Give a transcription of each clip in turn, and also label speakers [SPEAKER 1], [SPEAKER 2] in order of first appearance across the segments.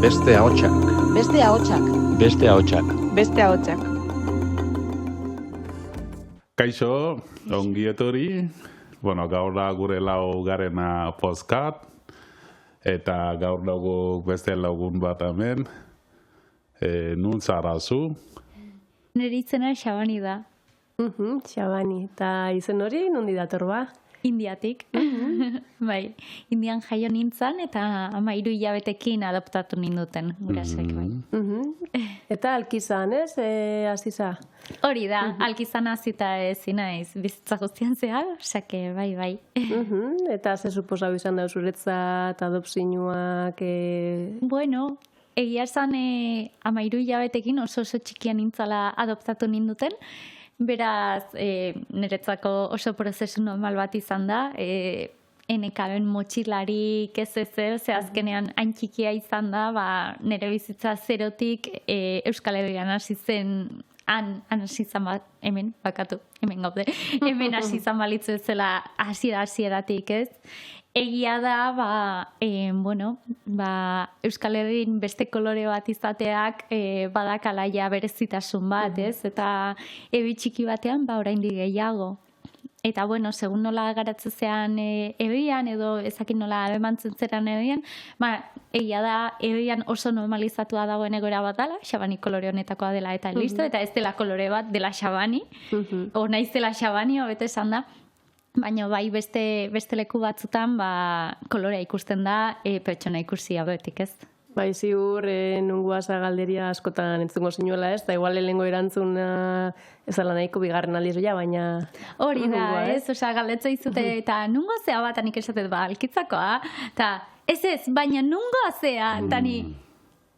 [SPEAKER 1] Beste ahotsak.
[SPEAKER 2] Beste ahotsak.
[SPEAKER 1] Beste ahotsak.
[SPEAKER 2] Beste ahotsak.
[SPEAKER 3] Kaixo, ongi etorri. Bueno, gaur da gure laugarrena podcast. Eta gaur dugu beste lagun bat hemen. Nun zara zu?
[SPEAKER 4] Nire izena Xabani da,
[SPEAKER 5] Xabani, eta izen hori nondi dator ba?
[SPEAKER 4] Indiatik. Bai, Indian jaio nintzen eta 13 hilabetekin adoptatu ninduten gurasoek bai.
[SPEAKER 5] Eta alkizan, ez? Aziza?
[SPEAKER 4] Hori da, alkizan hasita ezin naiz bizitza guztian zehar, osake bai.
[SPEAKER 5] Eta ze suposau izan da zuretzat adopzioak?
[SPEAKER 4] Bueno, egia esan 13 hilabetekin oso txikian nintzala adoptatu ninduten. Beraz, niretzako oso prozesu normal bat izan da, enekaben motxilarik ez ezer, ze azkenean hain txikia izan da, nire bizitza zerotik Euskal Herrian hasi zen, han hasi izan bat, hemen gaude, hemen hasi izan balitzu zela hasieratik ez. Egia da, Euskal Herrin beste kolore bat izateak badakala ja berezitasun bat, ez? Eta ebi txiki batean, oraindik gehiago. Eta, segun nola garatzen zean ebian, edo ezakin nola emantzen zeran ebian, egia da, ebian oso normalizatua dagoen egoera bat dela, Xabani kolore honetakoa dela eta listo, eta ez dela kolore bat dela Xabani, o naiz dela Xabani, hobeto esan da, baina bai beste leku batzutan kolorea ikusten da pertsona ikusi hauetik, ez?
[SPEAKER 5] Bai, ziur, nunguaza galderia askotan entzungo zinuela, ez? Da igual lehengo erantzuna ez ala nahiko bigarren aldiz baina...
[SPEAKER 4] Hori da, ez? Osa, galdetza izute, eta nungo zea bat anik esatet, alkitzakoa, eta ez, baina nungo zea, eta ni...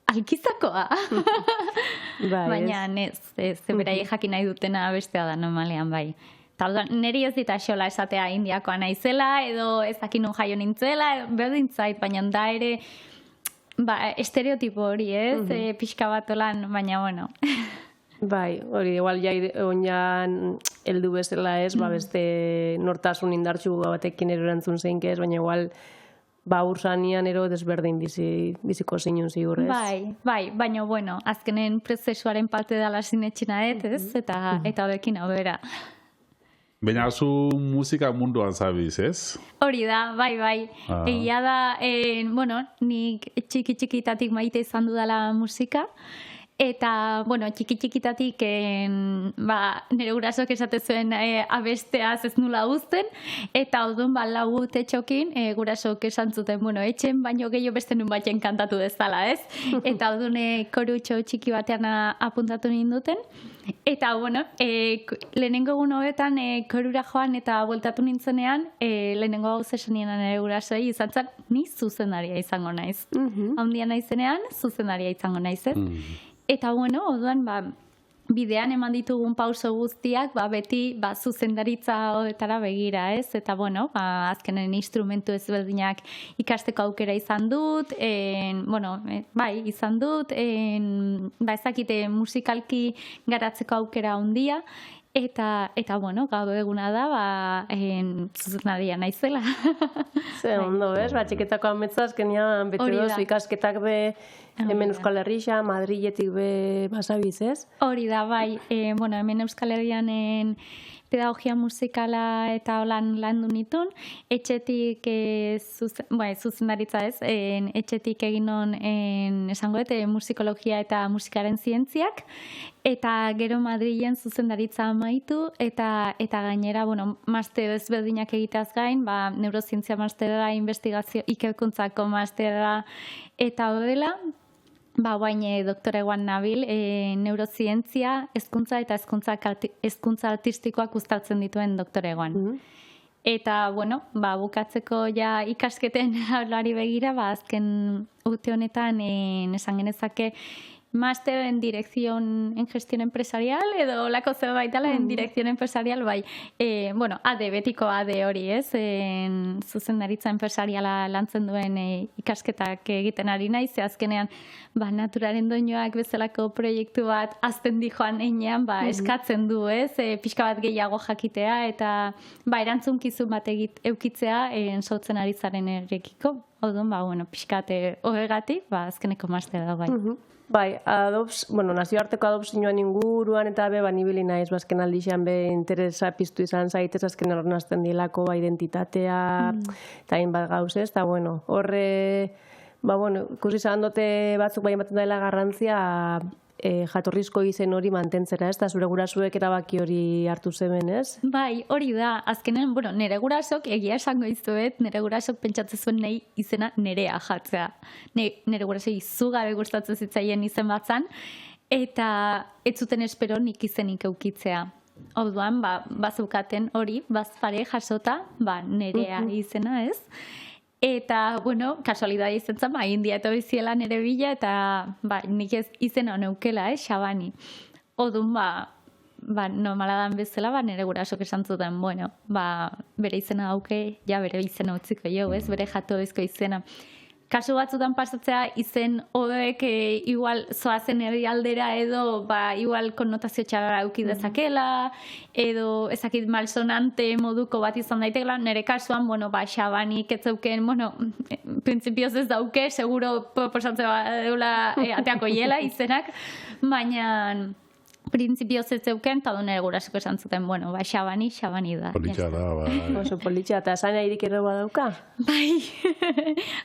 [SPEAKER 4] Alkizakoa. Baina ez, berai jakin nahi dutena bestea da normalean, bai. Neri ez dita xola esatea indiakoa naizela, edo ezakin nun jaio nintzela, berdin zait, baina da ere estereotipo hori ez, pixka bat olan, baina bueno.
[SPEAKER 5] Bai, hori, igual oinan heldu bezala ez, beste nortasun indartxu batekin erantzun zein ez, baina igual ursanean ero desberdin biziko zinun ziur, ez?
[SPEAKER 4] Bai, baina bueno, azkenen prozesuaren parte dela sinetxinaet, ez? Eta bekin hau bera.
[SPEAKER 3] Baina zu musika munduan zabiz, ez?
[SPEAKER 4] Hori da, bai. Egia da, nik txiki-txikitatik maite izan dudala musika, eta, txiki-txikitatik nire gurasok esate zuen abesteaz ez nula uzten, eta odun lau urtetxokin gurasok esan zuten, etxen baino gehiago beste nun batzen kantatu dezala, ez? Eta odun korutxo txiki batean apuntatu ninduten, eta, lehenengo egun hobetan korura joan eta bueltatu nintzenean, lehenengo hau zesanien nire gurasoi izan zen, ni zuzendaria izango naiz. Haundia naizenean, zuzendaria izango naiz, ez? Eta, orduan, bidean eman ditugun pauso guztiak, beti zuzendaritza horretara begira, ez? Eta, azkenen instrumentu ezberdinak ikasteko aukera izan dut, izan dut, ezakite musikalki garatzeko aukera handia, eta gaur eguna da, zuzendaria naizela.
[SPEAKER 5] Ze ondo, ez? Txiketako ametza azkenean bete dozu ikasketak hemen Euskal Herria, Madriletik basabiz, ez?
[SPEAKER 4] Hori da, bai. Hemen Euskal Herrian pedagogia musikala eta holan landu nitun. Etxetik, zuzendaritza ez, etxetik egin non esango dut, musikologia eta musikaren zientziak. Eta gero Madrilen zuzendaritza amaitu, eta gainera, master ezberdinak egiteaz gain, neurozientzia mastera, investigazio, ikerkuntzako mastera, eta horrela, baina doktoregoan nabil, neurozientzia, hezkuntza eta hezkuntza artistikoak uztartzen dituen doktoregoan. Eta, bukatzeko ja ikasketen aurlari begira, azken urte honetan esan genezake máster en dirección en gestión empresarial edo lako zerbait dela en dirección empresarial, bai. ADE, betiko ADE hori, ez? Zuzendaritza empresariala lantzen duen ikasketak egiten ari naiz, ze azkenean naturaren doinoak bezalako proiektu bat azten di joan einean, eskatzen du, ez? Pixka bat gehiago jakitea eta erantzunkizun bat eukitzea sortzen ari zaren errekiko. Orduan, bueno, pixkate horregatik, azkeneko master da bai.
[SPEAKER 5] Bai, nazioarteko adopzioan inguruan eta nibili naiz, azken aldixan interesa piztu izan zaitez, azken horrenazten dilako identitatea, eta hainbat gauz ez, eta horre, ikusi izan dute batzuk bai ematen dela garrantzia jatorrizko izen hori mantentzera, ez, eta zure gurasuek erabaki hori hartu zeben, ez?
[SPEAKER 4] Bai, hori da, azkenen, nire gurasok, egia esango izuet, nire gurasok pentsatzen zuen nahi izena nerea jatzea. Nire gurasok izugabe gustatzen zitzaien izen batzan, eta ez zuten espero nik izenik eukitzea. Orduan, bazeukaten hori, bazpare jasota, nerea izena, ez? Eta, kasualidade izan zen, India eta biziela nire bila, eta nik ez izena honeukela, Xabani. Odun, normaladan bezala, nire gurasok esan zuten, bere izena dauke, bere izena utziko jo, ez, bere jatorrizko izena. Kasu batzutan pasatzea izen hodeek igual zoazen herrialdera edo igual konnotazio txarra euki dezakela edo ezakit malsonante moduko bat izan daitekela. Nire kasuan, Xabanik ez zeuken, printzipioz ez dauke, seguro proposatzea deula ateako hiela izenak, baina printzipioz ez zeuken, eta nire gurasoko esan zuten, Xabani da.
[SPEAKER 3] Politxa da,
[SPEAKER 5] Oso politxa, eta esan airik ere badauka?
[SPEAKER 4] Bai,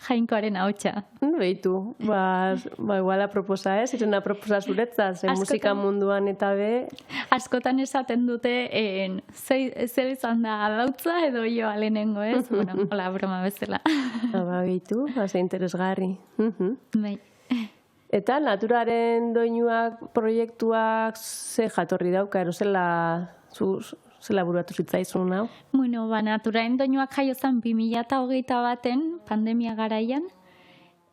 [SPEAKER 4] Jainkoaren ahotsa.
[SPEAKER 5] Behitu, iguala proposa ez, izena proposa zuretzat, zen musika munduan eta
[SPEAKER 4] Askotan esaten dute, zer izan da adautza edo joa lehenengo ez, hola broma bezala.
[SPEAKER 5] Behitu, ze interesgarri.
[SPEAKER 4] Bai.
[SPEAKER 5] Eta naturaren doinuak proiektuak ze jatorri dauka, zela buruatu zitzaizun hau?
[SPEAKER 4] Naturaren doinuak jaio zen 2021 pandemia garaian,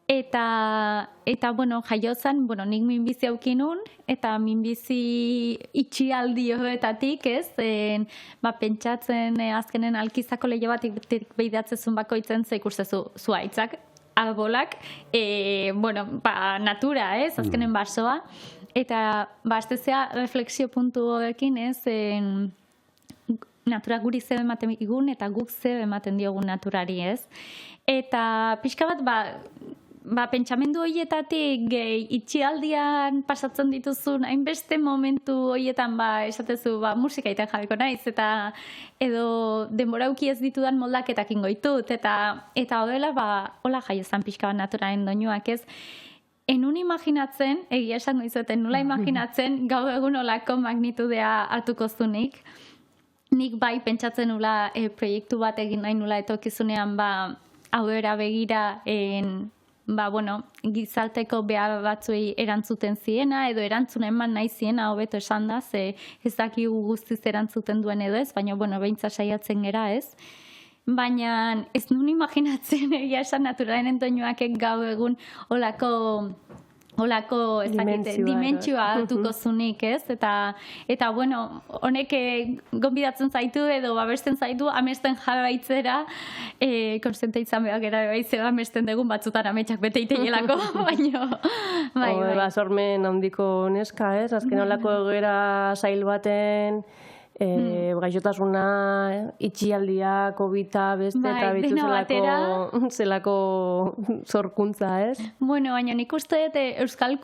[SPEAKER 4] eta jaio zen, nik minbizi aukinun, eta minbizi itxialdi horretatik, ez, pentsatzen azkenen alkizako lehio batik behidatzezun bakoitzen ze ikustezu zuaitzak, arbolak, natura, ez, azkenen basoa, eta aztezea refleksio puntu horrekin, ez, natura guri zer ematen digun, eta guk zer ematen diogun naturari, ez. Eta pixka bat, pentsamendu horietatik itxialdian pasatzen dituzun, hainbeste momentu horietan esatezu musika iten jarriko naiz, eta edo denborauki ez ditudan moldaketak ingoitut, eta horrela hola jaiozan pixka bat naturaren doinuak ez. Enun imaginatzen, egia esan izaten, nula imaginatzen gaur egun olako magnitudea hartuko zunik. Nik bai pentsatzen nula proiektu bat egin nahi nula etorkizunean aurrera begira gizarteko behar batzuei erantzuten ziena, edo erantzuna eman nahi ziena, hobeto esan da, ze ez dakigu guztiz erantzuten duen edo ez, baina, behintza saiatzen gera ez. Baina ez nun imaginatzen egia esan naturalen doinuak gaur egun olako dimentsioa hartuko zunik, ez? Eta honek gonbidatzen zaitu edo babesten zaitu amesten jarraitzera, konstante izan behar gara zeo amesten dugun batzutan ametsak bete iteilelako, baina...
[SPEAKER 5] Sormen handiko neska, ez? Azken olako egoera zail baten... gaixotasuna, itxialdia, COVID-a, beste, eta bitu zelako zorkuntza, ez?
[SPEAKER 4] Baina nik uste dut euskal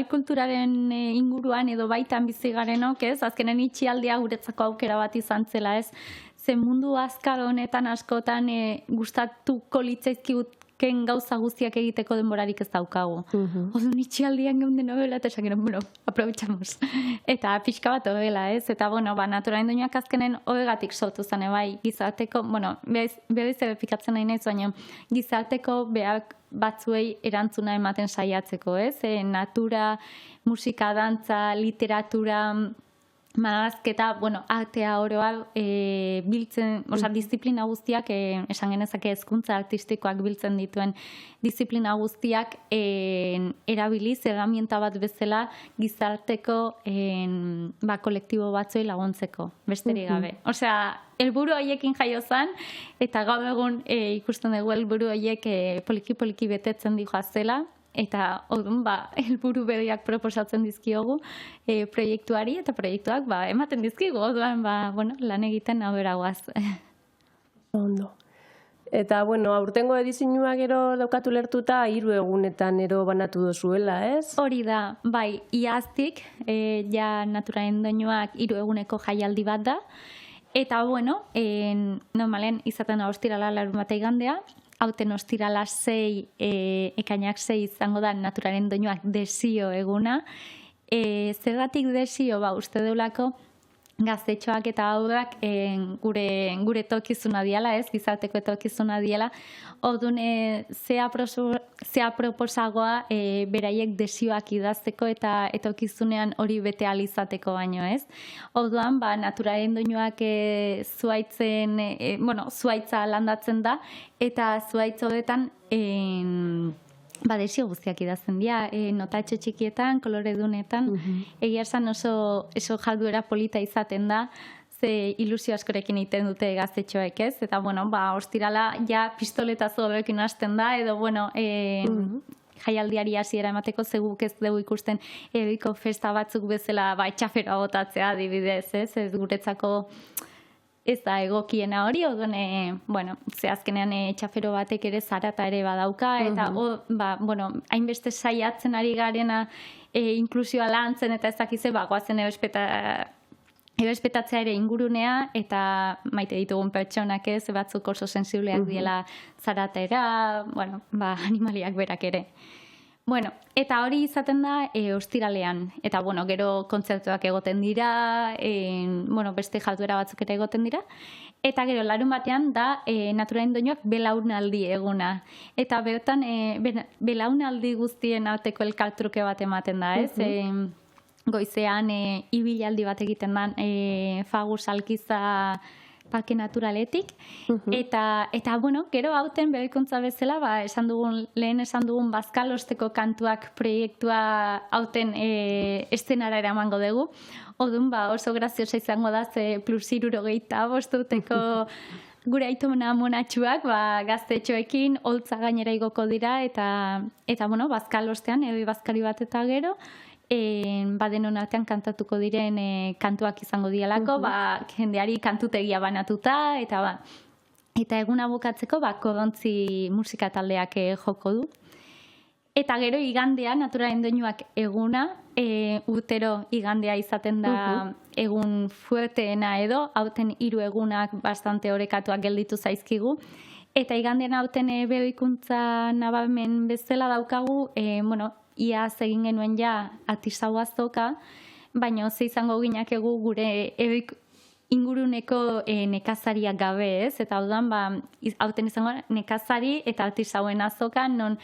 [SPEAKER 4] kulturaren inguruan edo baitan bizi garenok, ez? Azkenen itxialdia guretzako aukera bat izan zela, ez? Ze mundu azkar honetan askotan gustatuko litzaizkigut gauza guztiak egiteko denborarik ez daukagu. Odun itxialdian geunden novela, eta esan gero, aprovechamos. Eta pixka bat horrela, ez? Eta, naturaren doinuak azkenen horregatik sortu zen, bai, gizarteko, berriz errepikatzen nahi naiz, baina gizarteko behar batzuei erantzuna ematen saiatzeko, ez? Natura, musika, dantza, literatura, marrazketa, artea oroa biltzen, disiplina guztiak, esan genezake hezkuntza artistikoak biltzen dituen disiplina guztiak erabiliz, herramienta bat bezala gizarteko kolektibo batzuei laguntzeko, besterik gabe. Helburu horiekin jaio zen, eta gaur egun ikusten dugu helburu horiek poliki betetzen dihoazela, eta orduan helburu berriak proposatzen dizkiogu proiektuari, eta proiektuak ematen dizkigu, orduan lan egiten aurrera goaz.
[SPEAKER 5] Ondo. Eta, bueno, aurtengo edizioa gero daukatu lertuta 3 egunetan ero banatu dozuela, ez?
[SPEAKER 4] Hori da, bai, iaztik, ja naturaren doinuak 3 eguneko jaialdi bat da, eta, bueno, normalen izaten da ostirala larunbata igandea, hauten ostirala 6, ekainak 6 izango da naturaren doinuak desio eguna. Zergatik desio, uste deulako, gaztetxoak eta haudak gure tokizuna diala, ez, gizarteko tokizuna diala, orduan zea proposagoa beraiek desioak idazteko eta etokizunean hori bete alizateko baino, ez. Orduan, naturaren doinuak zuaitza landatzen da, eta zuaitz horretan desio guztiak idazten dira, notatxo txikietan, koloredunetan, egia esan oso jarduera polita izaten da, ze ilusio askorekin egiten dute gaztetxoek, ez? Eta, bueno, ostirala ja pistoletazo horrekin hasten da, edo, bueno, jaialdiari hasiera emateko zeguk ez dugu ikusten ebiko festa batzuk bezala etxaferoa botatzea adibidez, ez guretzako ez da egokiena hori, orduan, ze azkenean txafero batek ere zarata ere badauka, eta, hainbeste saiatzen ari garena inklusioa lantzen, eta ez dakize, goazen errespetatzea ere ingurunea, eta maite ditugun pertsonak ez, batzuk oso sensibleak diela zaratera, animaliak berak ere. Bueno, eta hori izaten da ostiralean, eta gero kontzertuak egoten dira, beste jarduera batzuk ere egoten dira, eta gero larun batean da naturaren doinuak belaunaldi eguna. Eta bertan belaunaldi guztien arteko elkartruke bat ematen da, ez? Goizean ibilaldi bat egiten da Fagus Alkiza Parke Naturaletik, eta gero hauten berrikuntza bezala, lehen esan dugun bazkalosteko kantuak proiektua hauten estenara eramango dugu. Orduan, oso graziosa izango da, ze +65 urteko gure aitona monatxuak gaztetxoekin holtza gainera igoko dira, eta bazkalostean, bazkari bat eta gero, denon artean kantatuko diren kantuak izango dialako, jendeari kantutegia banatuta, eta eguna bukatzeko Kodontzi musika taldeak joko du. Eta gero igandea, naturaren doinuak eguna, urtero igandea izaten da egun fuerteena edo, hauten 3 egunak bastante orekatuak gelditu zaizkigu, eta igandean hauten berrikuntza nabarmen bezala daukagu, iaz egin genuen ja artisau azoka, baina ze izango ginakegu gure inguruneko nekazariak gabe, ez? Eta orduan, hauten izango nekazari eta artisauen azoka, non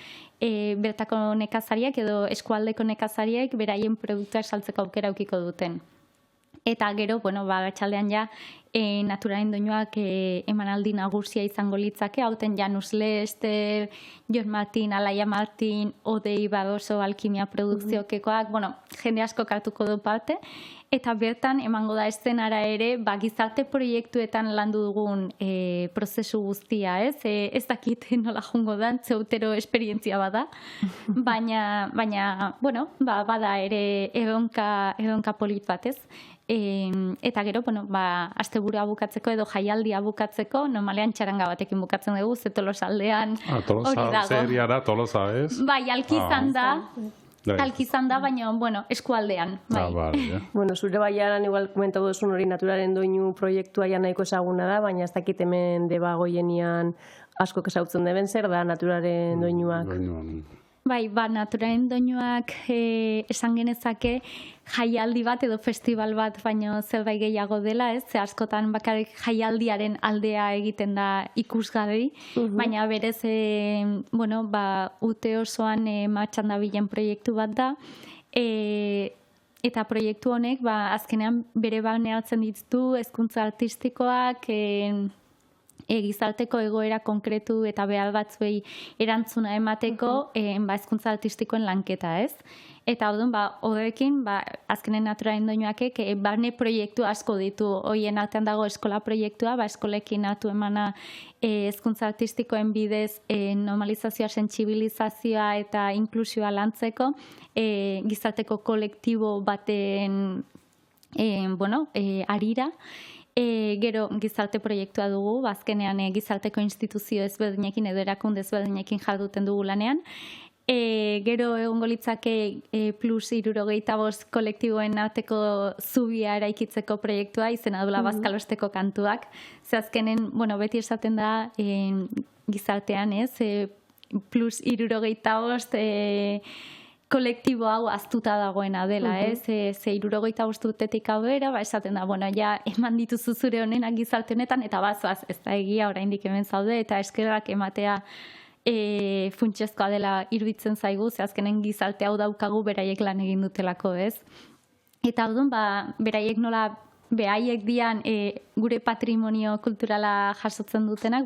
[SPEAKER 4] bertako nekazariak edo eskualdeko nekazariek beraien produktuak saltzeko aukera aukiko duten. Eta gero, atxaldean ja, naturaren doinuak emanaldi nagusia izango litzake, hauten Janus Lester, Jon Martin, Alaia Martin, Odei Barroso, Alkimia Produkziokekoak, jende asko hartuko du parte, eta bertan emango da eszenara ere, gizarte proiektuetan landu dugun prozesu guztia, ez? Ez dakit nola jungo da, zeutero esperientzia bada, baina, bada ere erronka polit bat, ez? Eta gero, asteburua bukatzeko edo jaialdia bukatzeko, normalean txaranga batekin bukatzen dugu, ze Tolosaldean hori dago.
[SPEAKER 3] Seriara Tolosa, ez?
[SPEAKER 4] Bai, alkizan da, baina, eskualdean.
[SPEAKER 5] Zure baiaran igual komentau duzun hori naturaren doinu proiektua ja nahiko ezaguna da, baina ez dakit hemen debagoienian asko kesautzen deben zer da naturaren doinuak.
[SPEAKER 4] Bai, naturaren doinuak esan genezake jaialdi bat edo festival bat, baino zerbait gehiago dela, ez? Ze askotan bakarrik jaialdiaren aldea egiten da ikusgarri, baina berez, urte osoan martxan dabilen proiektu bat da, eta proiektu honek, azkenean bere barneatzen ditu hezkuntza artistikoak, gizarteko egoera konkretu eta behar batzuei erantzuna emateko hezkuntza artistikoen lanketa, ez? Eta orduan, horrekin, azkenen naturaren doinuakek barne proiektu asko ditu. Horien artean dago eskola proiektua, eskolekin hartu emana hezkuntza artistikoen bidez normalizazioa, sentsibilizazioa eta inklusioa lantzeko, gizarteko kolektibo baten arira, Gero gizarte proiektua dugu, azkenean gizarteko instituzio ezberdinekin edo erakunde ezberdinekin jarduten dugu lanean. Gero egongo litzake plus 75 kolektiboen arteko zubia eraikitzeko proiektua, izena dula bazkalosteko kantuak. Ze azkenen, beti esaten da gizartean, plus 75 kolektibo hau aztuta dagoena dela, ze 75 urtetik aurrera, esaten da, ja eman dituzu zure honenak gizarte honetan, eta bazoaz, ez da egia oraindik hemen zaude, eta eskerrak ematea funtsezkoa dela iruditzen zaigu, ze azkenen gizarte hau daukagu beraiek lan egin dutelako, ez? Eta orduan, beraiek nola behaiek dian gure patrimonio kulturala jasotzen dutenak,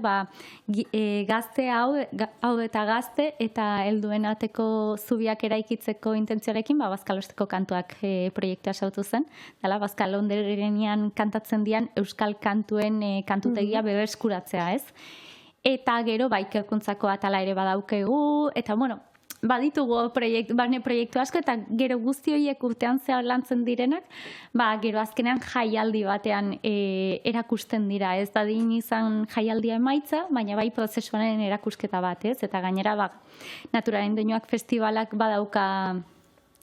[SPEAKER 4] gazte hau eta gazte eta helduen arteko zubiak eraikitzeko intentzioarekin, bazkalosteko kantuak proiektua sortu zen. Dela, bazkalonderenean kantatzen dian euskal kantuen kantutegia berreskuratzea, ez? Eta gero, ikerkuntzako atala ere badaukegu, eta baditugu barne proiektu asko, eta gero guzti horiek urtean zehar lantzen direnak, gero azkenean jaialdi batean erakusten dira. Ez da din izan jaialdia emaitza, baina bai prozesuaren erakusketa bat, ez? Eta gainera, Naturaren Doinuak festivalak badauka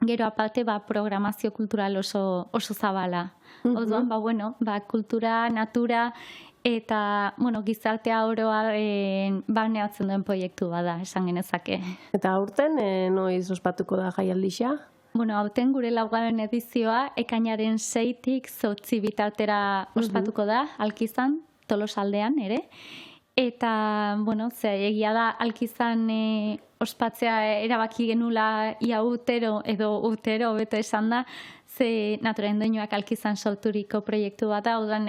[SPEAKER 4] gero aparte, programazio kultural oso zabala. Orduan, kultura, natura, eta, gizartea oroa barneatzen duen proiektu bada, esan genezake.
[SPEAKER 5] Eta aurten, noiz ospatuko da jaialdixa?
[SPEAKER 4] Aurten gure laugarren edizioa, ekainaren 6tik 8 bitartera ospatuko da, Alkizan, Tolosaldean ere. Eta, egia da, Alkizan ospatzea erabaki genula ia urtero, beto esan da, ze Naturaren Doinuak Alkizan sorturiko proiektu bat da, odan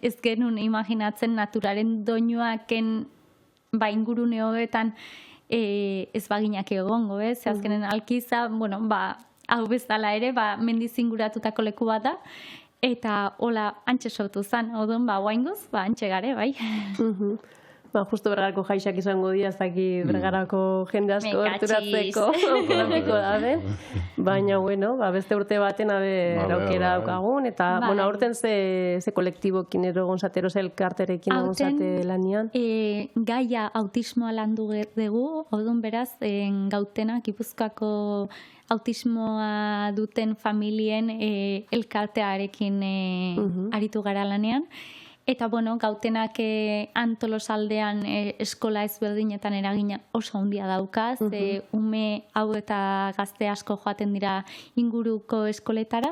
[SPEAKER 4] ez genuen imaginatzen Naturaren Doinuaken ingurune horretan ez baginak egongo, ez? Azkenen Alkiza, hau bezala ere, mendiz inguratutako leku bat da, eta hola antxe sortu zen, odun, oaingoz, antxe gare, bai.
[SPEAKER 5] Justo Bergarako jaixak izango dira, ez daki Bergarako jende asko gerturatzeko ekonomiko da, baina, beste urte baten aukera daukagun, eta, aurten ze kolektibokin egon zatero, ze elkarterekin egon zate lanian?
[SPEAKER 4] Gaia autismoa landu dugu, odun beraz, Gautena, Gipuzkoako autismoa duten familien elkartearekin aritu gara lanean. Eta, Gautenak Tolosaldean eskola ezberdinetan eragina oso handia daukaz, ume hau eta gazte asko joaten dira inguruko eskoletara,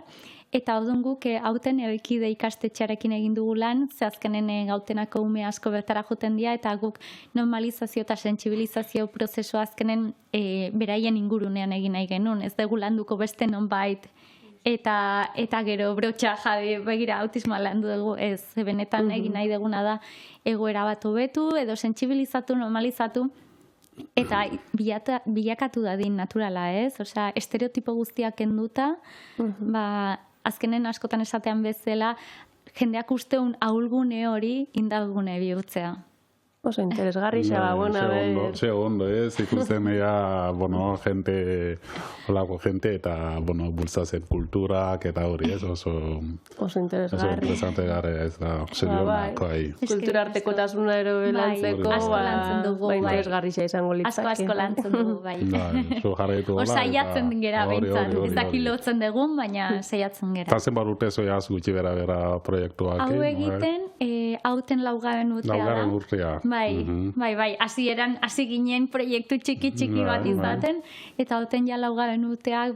[SPEAKER 4] eta orduan guk hauten erikide ikastetxearekin egin dugu lan, ze azkenen Gautenako ume asko bertara joten dira, eta guk normalizazio eta sentsibilizazio prozesua azkenen beraien ingurunean egin nahi genuen, ez dugu landuko beste nonbait, eta gero brotxa jabe begira autismoa landu dugu, ez benetan egin nahi duguna da egoera bat hobetu edo sentsibilizatu, normalizatu, eta bilakatu dadin naturala, ez? Osea, estereotipo guztiak kenduta, azkenen askotan esatean bezala, jendeak usteun ahulgune hori indargune bihurtzea.
[SPEAKER 5] Oso interesgarri, xa,
[SPEAKER 3] Ze ondo, ikusten ea, holako jente, eta, bultzatzen kulturak, eta hori,
[SPEAKER 5] oso interesgarri.
[SPEAKER 3] Oso interesante gara, ez da, serionako ahi.
[SPEAKER 5] Kultura artekotasuna ero lantzeko, interesgarri xa izango litzake.
[SPEAKER 4] Asko lantzen dugu, bai.
[SPEAKER 3] Zo jarraitu hola.
[SPEAKER 4] Saiatzen gera behintzat, ez dakilotzen dugun, baina saiatzen gera.
[SPEAKER 3] Eta zenbat urte zoiaz gutxi bera proiektuak.
[SPEAKER 4] Hau egiten, hauten laugarren urtea da.
[SPEAKER 3] Laugarren urtea.
[SPEAKER 4] Bai, hasi ginen proiektu txiki bat izaten, eta hauten ja laugarren urteak,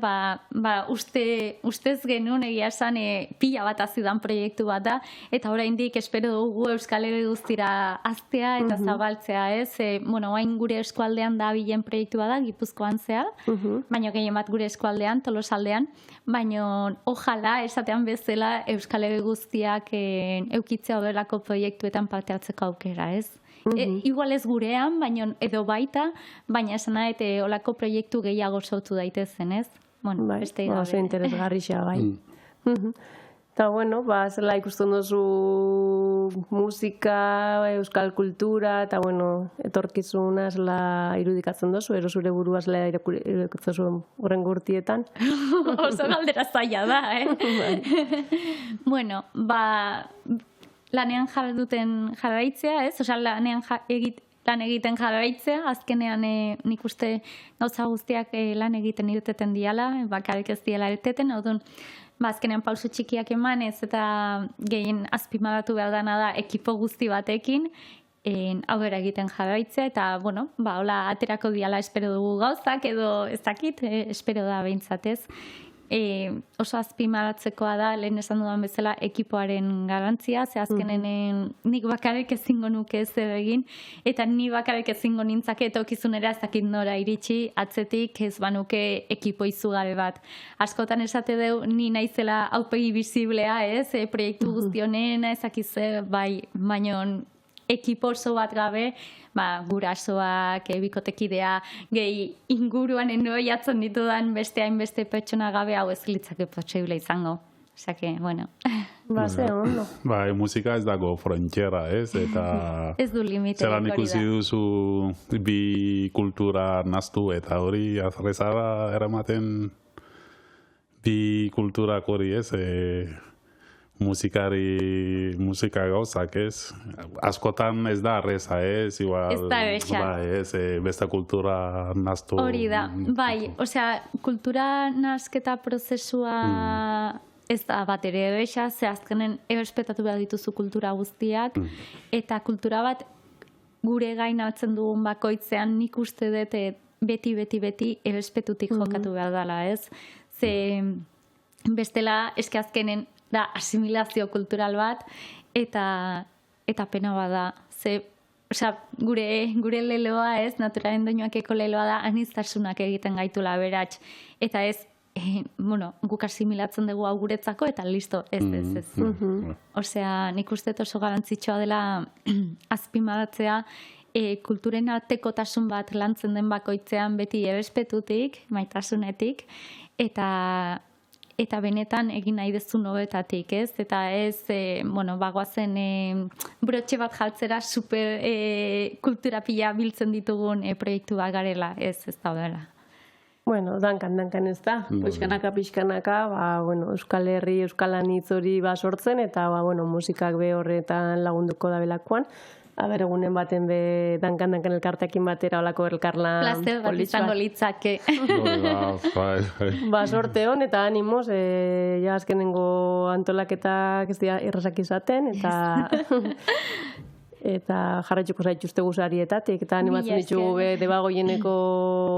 [SPEAKER 4] ustez genuen egia esan pila bat azidan proiektu bat da, eta oraindik espero dugu Euskal Herri guztira aztea eta zabaltzea, ez? Hain gure eskualdean da bilen proiektu bat da, Gipuzkoan zehar, baina gehien bat gure eskualdean, Tolosaldean, baina ojala esatean bezala Euskal Herri guztiak eukitzea horrelako proiektuetan parte hartzeko aukera, ez? Igual ez gurean, edo baita, baina esan nahi, olako proiektu gehiago sortu daitezen, ez?
[SPEAKER 5] Oso interesgarri xa, bai. Eta, bueno, zela ikusten duzu musika, euskal kultura, eta, bueno, etorkizuna zela irudikatzen duzu, ero zure burua zela irudikatzen duzu horren gurtietan.
[SPEAKER 4] Oso galdera zaila da, Bueno, lanean jarduten jarraitzea, ez? Osea, lanean lan egiten jarraitzea, azkenean nik uste gauza guztiak lan egiten irteten diala, bakarrik ez diala irteten, hau azkenean pauso txikiak emanez eta gehien azpimarratu behar dana da ekipo guzti batekin, aurrera egiten jarraitzea, eta, bueno, hola aterako diala espero dugu gauzak, edo ez dakit, espero da behintzatez. Oso azpimarratzekoa da, lehen esan dudan bezala, ekipoaren garrantzia, ze azkenen nik bakarrik ezingo nuke zer egin, eta ni bakarrik ezingo nintzake etorkizunera ez dakit nora iritsi, atzetik ez banuke ekipo izugarri bat. Askotan esate deu, ni naizela aurpegi bisiblea, ez, proiektu guztionena, ezakize, baino ekipo oso bat gabe, gurasoak, bikotekidea, gehi inguruan enoiatzen ditudan beste hainbeste pertsona gabe hau ez litzake posible izango. Osea, bueno.
[SPEAKER 5] Ze ondo.
[SPEAKER 3] Musika ez dago frontera, ez? Eta
[SPEAKER 4] ez du limiterik
[SPEAKER 3] zelan
[SPEAKER 4] hori da.
[SPEAKER 3] ikusi duzu bi kultura naztu eta hori azarrezara eramaten bi kulturak hori, ez? Musika gauzak, ez? Askotan ez da arreza, ez? Igual,
[SPEAKER 4] ez da erresa.
[SPEAKER 3] Beste kultura naztu.
[SPEAKER 4] Hori da, osea, kultura nazketa prozesua ez da bat ere erresa, ze azkenen errespetatu behar dituzu kultura guztiak, eta kultura bat gure gain hartzen dugun bakoitzean nik uste dut beti errespetutik jokatu behar dela, ez? Ze bestela, eske azkenen da asimilazio kultural bat, eta pena bada. Ze, osea, gure leloa, ez, naturalen doinuakeko leloa da, aniztasunak egiten gaitula berats. Eta ez, guk asimilatzen dugu hau guretzako, eta listo, ez. Osea, nik uste oso garantzitsua dela azpimarratzea, kulturen artekotasun bat lantzen den bakoitzean beti errespetutik, maitasunetik, eta benetan egin nahi dezun hobetatik, ez? Eta ez, bagoazen brotxe bat jaltzera super kultura pila biltzen ditugun proiektu bat garela, ez da horrela.
[SPEAKER 5] Bueno, dankan ez da. Pixkanaka, Euskal Herri, Euskal Anitz hori sortzen, eta, musikak be horretan lagunduko da belakoan. Egunen baten be dankan elkartekin batera olako elkarlan
[SPEAKER 4] plazer bat izango litzake.
[SPEAKER 5] Sorte hon eta animoz, azkenengo antolaketak ez dira errazak izaten, eta jarraituko zaituzte guzarietatik, eta animatzen ditugu debagoieneko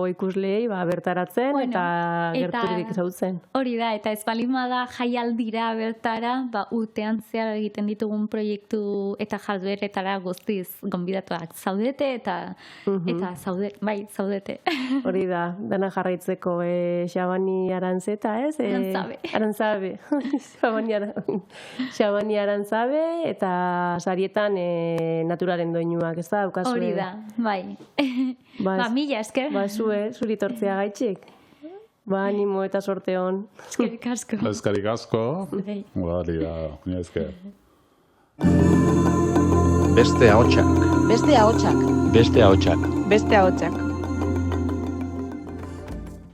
[SPEAKER 5] ikusleei bertaratzen, eta gerturik zautzen.
[SPEAKER 4] Hori da, eta ez balima jaialdira bertara, urtean zehar egiten ditugun proiektu eta jardueretara guztiz gonbidatuak zaudete, eta zaudete.
[SPEAKER 5] Hori da, dana jarraitzeko Xabani Arantzeta, ez? Arantzabe. Xabani Arantzabe, eta sarietan naturaren doinuak, ez da, daukazue?
[SPEAKER 4] Hori da, mila esker.
[SPEAKER 5] Zuri tortzea gaitxik. Animo eta sorte hon.
[SPEAKER 4] Eskerik asko.
[SPEAKER 3] Eskerik asko. Hori da, mila esker.
[SPEAKER 1] Beste ahotsak.
[SPEAKER 2] Beste ahotsak.
[SPEAKER 1] Beste ahotsak.
[SPEAKER 2] Beste ahotsak.